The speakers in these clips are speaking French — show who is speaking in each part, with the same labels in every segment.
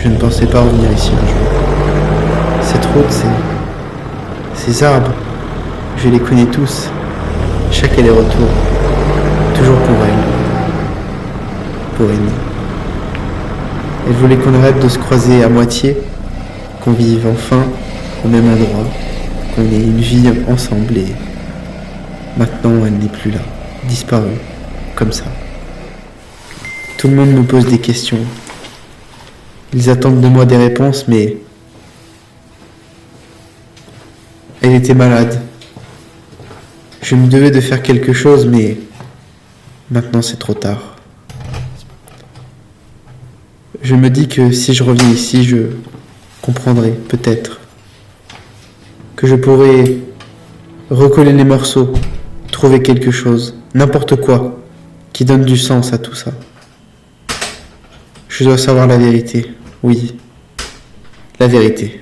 Speaker 1: Je ne pensais pas revenir ici un jour. Cette route, ces arbres, je les connais tous. Chaque aller-retour, toujours pour elle, pour Amy. Elle voulait qu'on arrête de se croiser à moitié, qu'on vive enfin au même endroit, qu'on ait une vie ensemble et maintenant elle n'est plus là, disparue, comme ça. Tout le monde me pose des questions. Ils attendent de moi des réponses, mais elle était malade. Je me devais de faire quelque chose, mais maintenant c'est trop tard. Je me dis que si je reviens ici, je comprendrai peut-être que je pourrai recoller les morceaux, trouver quelque chose, n'importe quoi, qui donne du sens à tout ça. Je dois savoir la vérité, oui, la vérité.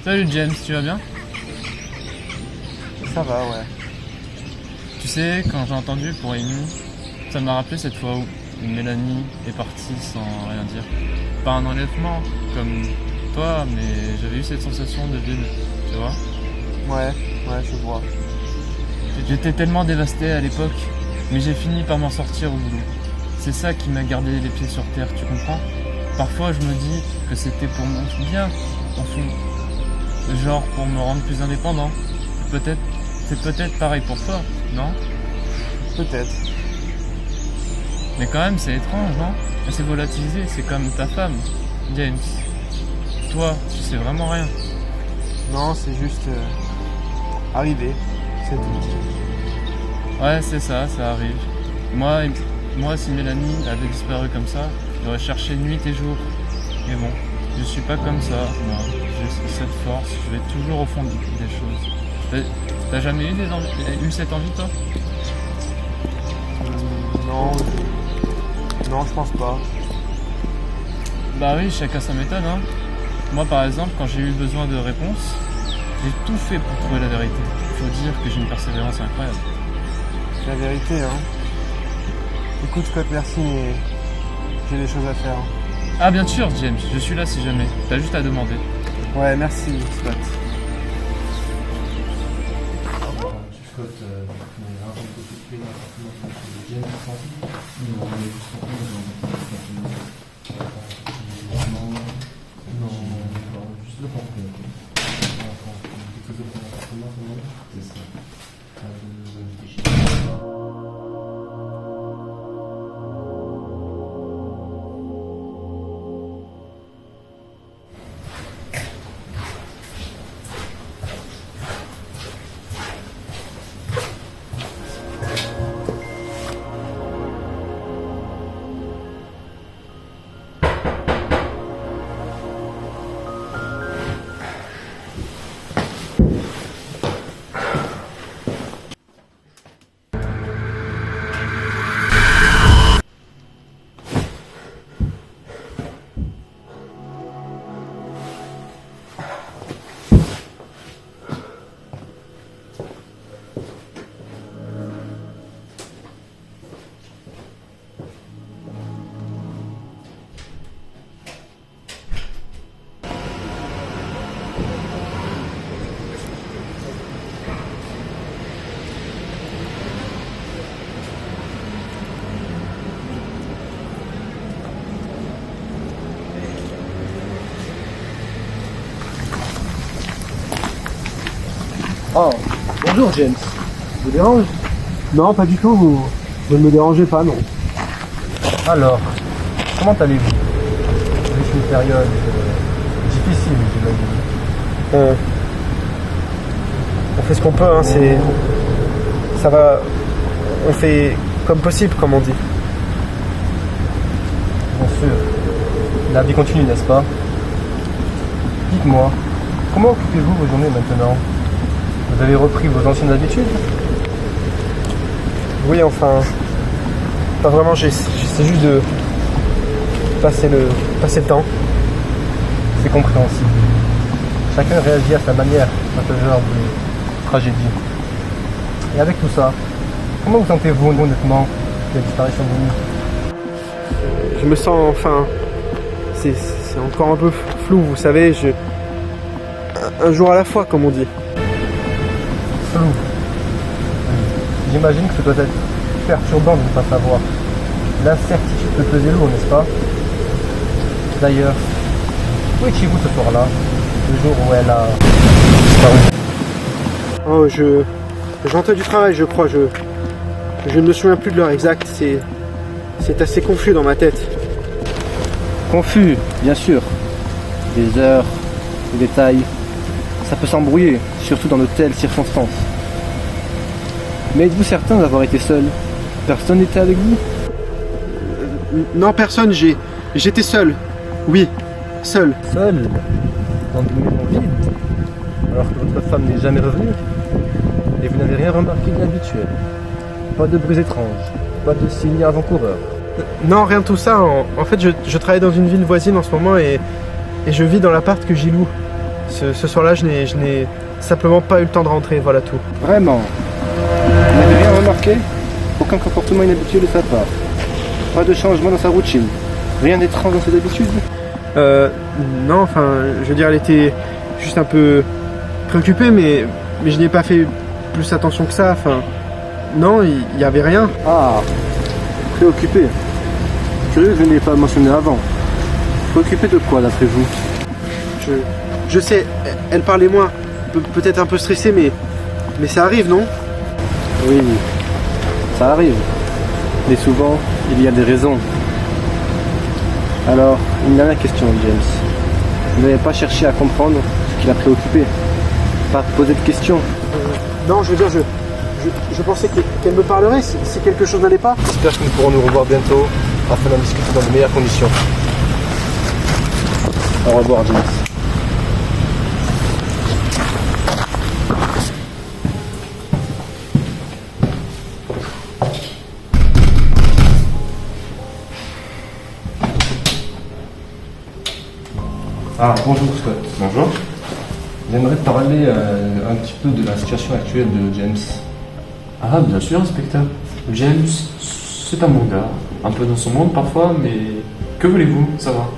Speaker 2: Salut James, tu vas bien?
Speaker 1: Ça va, ouais.
Speaker 2: Tu sais, quand j'ai entendu pour Amy, ça m'a rappelé cette fois où Mélanie est partie sans rien dire. Pas un enlèvement, comme toi, mais j'avais eu cette sensation de vide, tu vois?
Speaker 1: Ouais, je vois.
Speaker 2: J'étais tellement dévasté à l'époque, mais j'ai fini par m'en sortir au boulot. C'est ça qui m'a gardé les pieds sur terre, tu comprends? Parfois je me dis que c'était pour mon bien, en fond. Genre pour me rendre plus indépendant. C'est peut-être pareil pour toi, non?
Speaker 1: Peut-être.
Speaker 2: Mais quand même c'est étrange, non? C'est volatilisé, c'est comme ta femme, James. Toi, tu sais vraiment rien.
Speaker 3: Non, c'est juste arrivé, c'est tout.
Speaker 2: Ouais, c'est ça, ça arrive. Moi, si Mélanie avait disparu comme ça, j'aurais cherché nuit et jour. Mais bon, je suis pas comme ça, moi. J'ai cette force, je vais toujours au fond des choses. T'as jamais eu cette envie, toi?
Speaker 3: Non, je pense pas.
Speaker 2: Bah oui, chacun sa méthode, hein. Moi, par exemple, quand j'ai eu besoin de réponses, j'ai tout fait pour trouver la vérité. Faut dire que j'ai une persévérance incroyable.
Speaker 3: La vérité, hein. Écoute, Scott, merci, mais j'ai des choses à faire.
Speaker 2: Ah, bien sûr, James, je suis là si jamais. T'as juste à demander.
Speaker 3: Ouais, merci, Scott.
Speaker 4: Scott, on est un peu occupé dans l'appartement de James, non, on est juste en non, juste le portrait. Quelque chose de l'appartement, c'est ça.
Speaker 5: Oh, bonjour James. Je vous dérange?
Speaker 3: Non, pas du tout, vous ne me dérangez pas, non.
Speaker 5: Alors, comment allez-vous? C'est une période difficile, j'imagine.
Speaker 3: On fait ce qu'on peut, hein, ça va... On fait comme possible, comme on dit.
Speaker 5: Bien sûr. La vie continue, n'est-ce pas? Dites-moi, comment occupez-vous vos journées maintenant? Vous avez repris vos anciennes habitudes?
Speaker 3: Oui, enfin... Pas vraiment, j'essaie juste de passer le temps.
Speaker 5: C'est compréhensible. Chacun réagit à sa manière à ce genre de tragédie. Et avec tout ça, comment vous sentez-vous honnêtement de la disparition de Mimi?
Speaker 3: Je me sens, enfin... C'est encore un peu flou, vous savez, un jour à la fois, comme on dit.
Speaker 5: Flou. J'imagine que ça doit être perturbant de ne pas savoir. L'incertitude peut peser lourd, n'est-ce pas? D'ailleurs, où étiez-vous ce soir-là, le jour où elle a disparu?
Speaker 3: Oh, je rentrais du travail, je crois, je ne me souviens plus de l'heure exacte, c'est assez confus dans ma tête.
Speaker 5: Confus, bien sûr. Des heures, des détails, ça peut s'embrouiller, surtout dans de telles circonstances. Mais êtes-vous certain d'avoir été seul? Personne n'était avec vous?
Speaker 3: Non, personne, j'étais seul. Oui, seul.
Speaker 5: Seul? Dans une maison vide? Alors que votre femme n'est jamais revenue? Et vous n'avez rien remarqué d'inhabituel? Pas de bruits étranges, pas de signes avant-coureurs?
Speaker 3: Non, rien de tout ça. En fait, je travaille dans une ville voisine en ce moment et je vis dans l'appart que j'y loue. Ce soir-là, je n'ai simplement pas eu le temps de rentrer, voilà tout.
Speaker 5: Vraiment? Vous n'avez rien remarqué? Aucun comportement inhabituel de sa part? Pas de changement dans sa routine? Rien d'étrange dans ses habitudes?
Speaker 3: Non, enfin, je veux dire, elle était juste un peu préoccupée, mais je n'ai pas fait plus attention que ça, enfin... Non, il n'y avait rien.
Speaker 5: Ah, préoccupé. Curieux que je ne l'ai pas mentionné avant. Préoccupé de quoi, d'après vous?
Speaker 3: Je sais, elle parlait moins, peut-être un peu stressée, mais ça arrive, non?
Speaker 5: Oui, ça arrive. Mais souvent, il y a des raisons. Alors, une dernière question, James. Vous n'avez pas cherché à comprendre ce qui l'a préoccupé? pas poser de questions.
Speaker 3: Non, je veux dire, je pensais qu'elle me parlerait si quelque chose n'allait pas.
Speaker 5: J'espère que nous pourrons nous revoir bientôt afin d'en discuter dans de meilleures conditions. Au revoir, James.
Speaker 4: Ah, bonjour Scott.
Speaker 2: Bonjour.
Speaker 4: J'aimerais te parler un petit peu de la situation actuelle de James.
Speaker 2: Ah, bien sûr, inspecteur. James, c'est un bon gars. Un peu dans son monde parfois, mais que voulez-vous, ça va.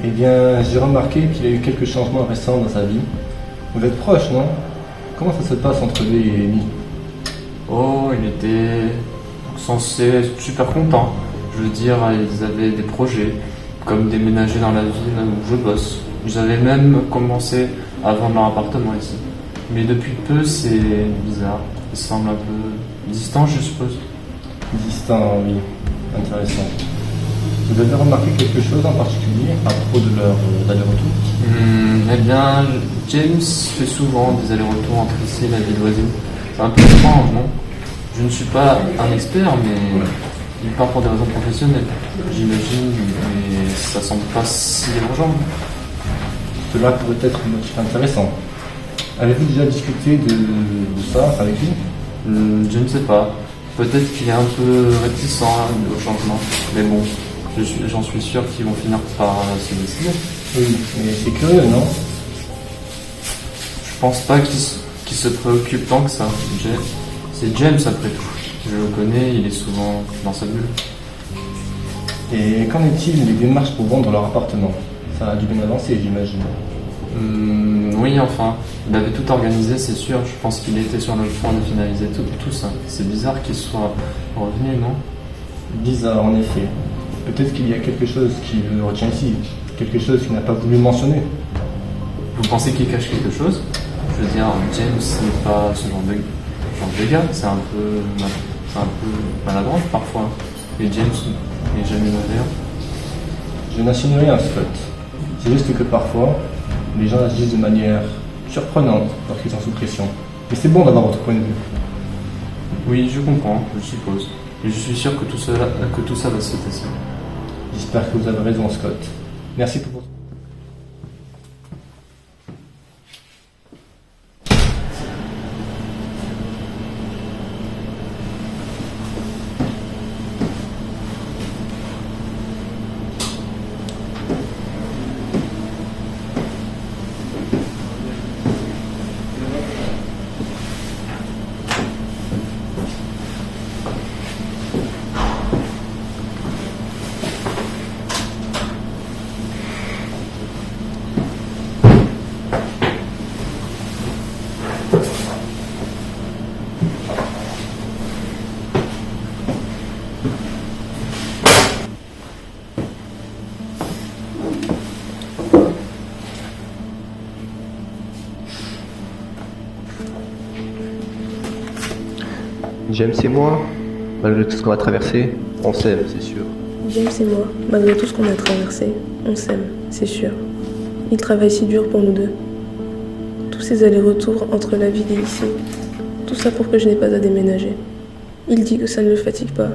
Speaker 4: Eh bien, j'ai remarqué qu'il y a eu quelques changements récents dans sa vie. Vous êtes proches, non? Comment ça se passe entre lui et Amy?
Speaker 2: Oh, il était censé être super content. Je veux dire, ils avaient des projets, comme déménager dans la ville où je bosse. Ils avaient même commencé à vendre leur appartement ici. Mais depuis peu, c'est bizarre. Ils semblent un peu distants, je suppose.
Speaker 4: Distant, oui. Intéressant. Vous avez remarqué quelque chose en particulier à propos de leur aller-retour?
Speaker 2: Eh bien, James fait souvent des allers-retours entre ici et la ville voisine. C'est un peu étrange, non? Je ne suis pas un expert, mais il part pour des raisons professionnelles, j'imagine, mais ça semble pas si urgent.
Speaker 4: Cela pourrait être un motif intéressant. Avez-vous déjà discuté de ça avec lui?
Speaker 2: Je ne sais pas. Peut-être qu'il est un peu réticent au changement, mais bon, j'en suis sûr qu'ils vont finir par se décider.
Speaker 4: Oui, mais c'est curieux, non?
Speaker 2: Je pense pas qu'il se préoccupe tant que ça. C'est James après tout. Je le connais, il est souvent dans sa bulle.
Speaker 4: Et qu'en est-il des démarches pour vendre leur appartement? Ça a dû bien avancer, j'imagine.
Speaker 2: Oui, enfin, il avait tout organisé, c'est sûr. Je pense qu'il était sur le point de finaliser tout ça. C'est bizarre qu'il soit revenu, non?
Speaker 4: Bizarre, en effet. Peut-être qu'il y a quelque chose qui le retient ici, quelque chose qu'il n'a pas voulu mentionner.
Speaker 2: Vous pensez qu'il cache quelque chose? Je veux dire, James n'est pas ce genre de gars. C'est un peu maladroit parfois. Et James n'est jamais malheureux.
Speaker 4: Je n'assigne rien, Scott. C'est juste que parfois, les gens agissent de manière surprenante lorsqu'ils sont sous pression. Mais c'est bon d'avoir votre point de vue.
Speaker 2: Oui, je comprends, je suppose. Et je suis sûr que tout ça va se passer.
Speaker 4: J'espère que vous avez raison, Scott. Merci pour votre...
Speaker 5: James et moi, malgré tout ce qu'on a traversé, on s'aime, c'est sûr.
Speaker 6: James et moi, malgré tout ce qu'on a traversé, on s'aime, c'est sûr. Il travaille si dur pour nous deux. Tous ces allers-retours entre la ville et ici, tout ça pour que je n'ai pas à déménager. Il dit que ça ne le fatigue pas,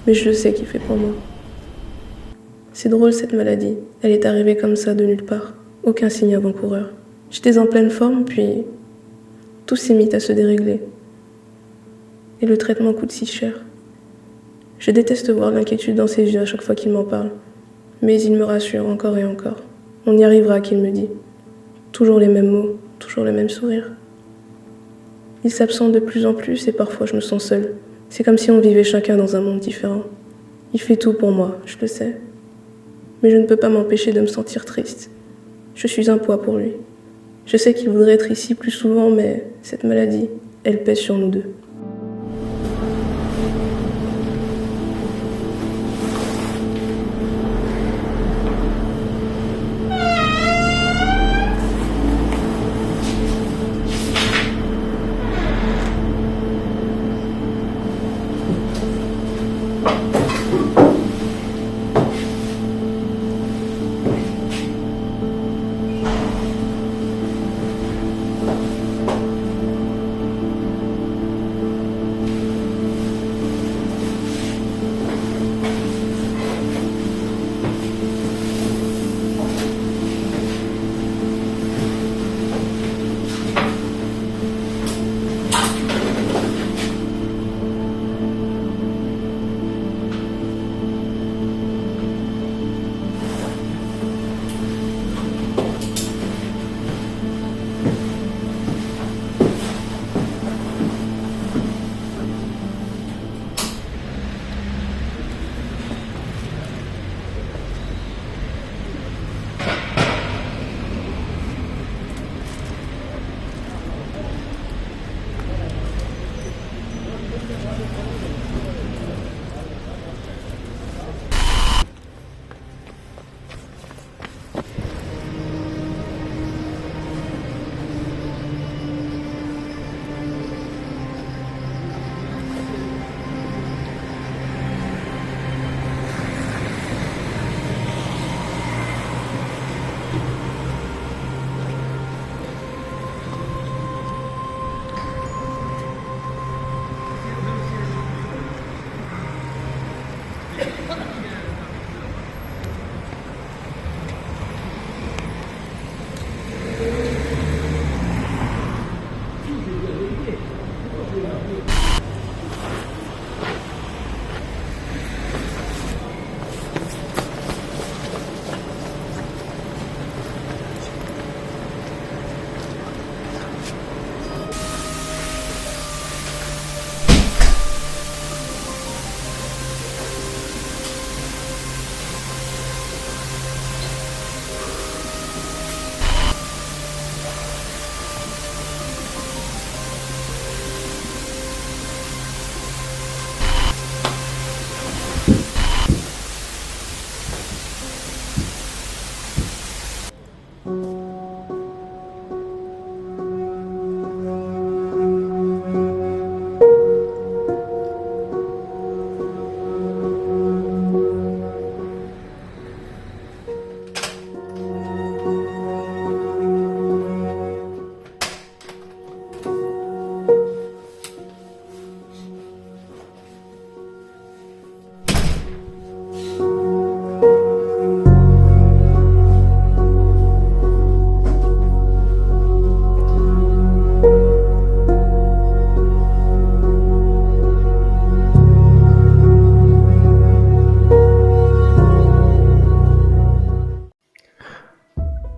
Speaker 6: mais je le sais qu'il fait pour moi. C'est drôle cette maladie, elle est arrivée comme ça de nulle part, aucun signe avant-coureur. J'étais en pleine forme, puis tout s'est mis à se dérégler. Et le traitement coûte si cher. Je déteste voir l'inquiétude dans ses yeux à chaque fois qu'il m'en parle. Mais il me rassure encore et encore. On y arrivera, qu'il me dit. Toujours les mêmes mots, toujours le même sourire. Il s'absente de plus en plus et parfois je me sens seule. C'est comme si on vivait chacun dans un monde différent. Il fait tout pour moi, je le sais. Mais je ne peux pas m'empêcher de me sentir triste. Je suis un poids pour lui. Je sais qu'il voudrait être ici plus souvent, mais cette maladie, elle pèse sur nous deux.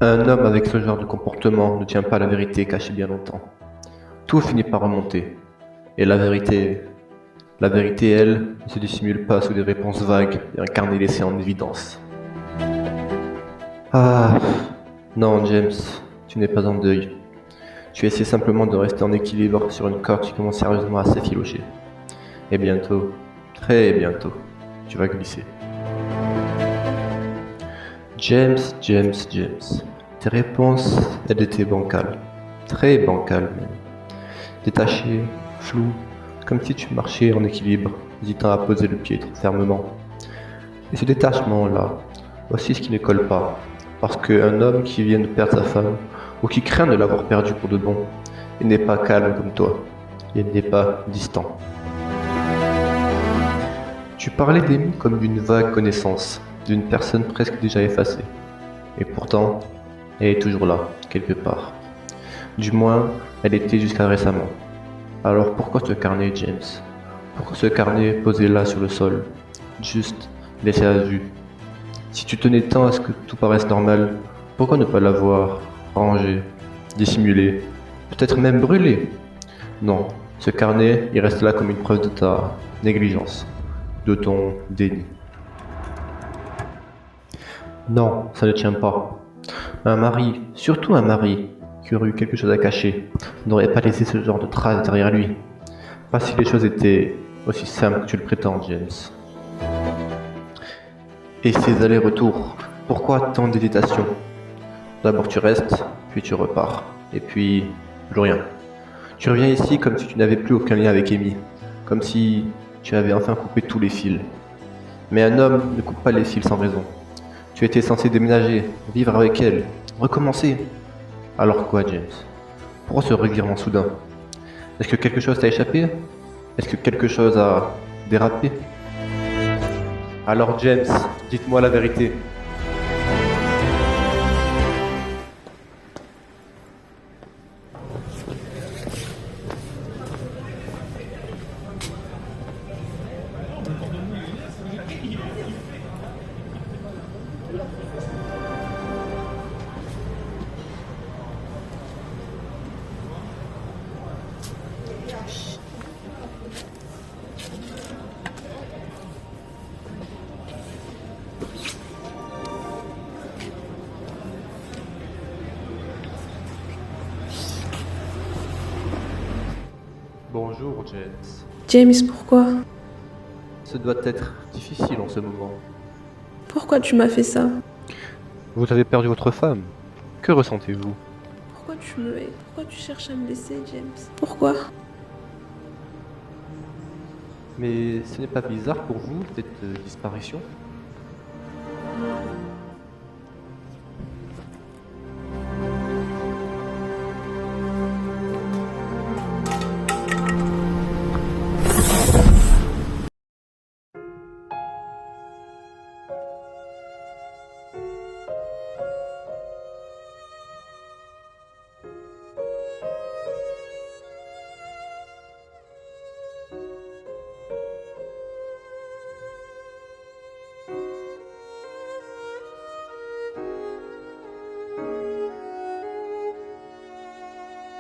Speaker 7: Un homme avec ce genre de comportement ne tient pas la vérité cachée bien longtemps. Tout finit par remonter. Et la vérité, elle, ne se dissimule pas sous des réponses vagues et un carnet laissé en évidence. Ah, non, James, tu n'es pas en deuil. Tu essaies simplement de rester en équilibre sur une corde qui commence sérieusement à s'effilocher. Et bientôt, très bientôt, tu vas glisser. James, tes réponses, elles étaient bancales. Très bancales même. Détachées, floues, comme si tu marchais en équilibre, hésitant à poser le pied trop fermement. Et ce détachement-là, voici ce qui ne colle pas. Parce qu'un homme qui vient de perdre sa femme, ou qui craint de l'avoir perdue pour de bon, il n'est pas calme comme toi. Il n'est pas distant. Tu parlais d'Amy comme d'une vague connaissance, d'une personne presque déjà effacée. Et pourtant, elle est toujours là, quelque part. Du moins, elle était jusqu'à récemment. Alors pourquoi ce carnet, James? Pourquoi ce carnet posé là sur le sol? Juste laissé à vue. Si tu tenais tant à ce que tout paraisse normal, pourquoi ne pas l'avoir rangé, dissimulé, peut-être même brûlé? Non, ce carnet, il reste là comme une preuve de ta négligence, de ton déni. Non, ça ne tient pas. Un mari, surtout un mari, qui aurait eu quelque chose à cacher, n'aurait pas laissé ce genre de traces derrière lui. Pas si les choses étaient aussi simples que tu le prétends, James. Et ces allers-retours, pourquoi tant d'hésitation? D'abord tu restes, puis tu repars, et puis plus rien. Tu reviens ici comme si tu n'avais plus aucun lien avec Amy, comme si tu avais enfin coupé tous les fils. Mais un homme ne coupe pas les fils sans raison. Tu étais censé déménager, vivre avec elle, recommencer. Alors quoi, James? Pourquoi ce revirement soudain? Est-ce que quelque chose t'a échappé? Est-ce que quelque chose a dérapé? Alors James, dites-moi la vérité. Bonjour, James.
Speaker 6: James, pourquoi?
Speaker 7: Ce doit être difficile en ce moment.
Speaker 6: Pourquoi tu m'as fait ça?
Speaker 7: Vous avez perdu votre femme. Que ressentez-vous?
Speaker 6: Pourquoi tu me hais? Pourquoi tu cherches à me laisser, James? Pourquoi?
Speaker 7: Mais ce n'est pas bizarre pour vous, cette disparition?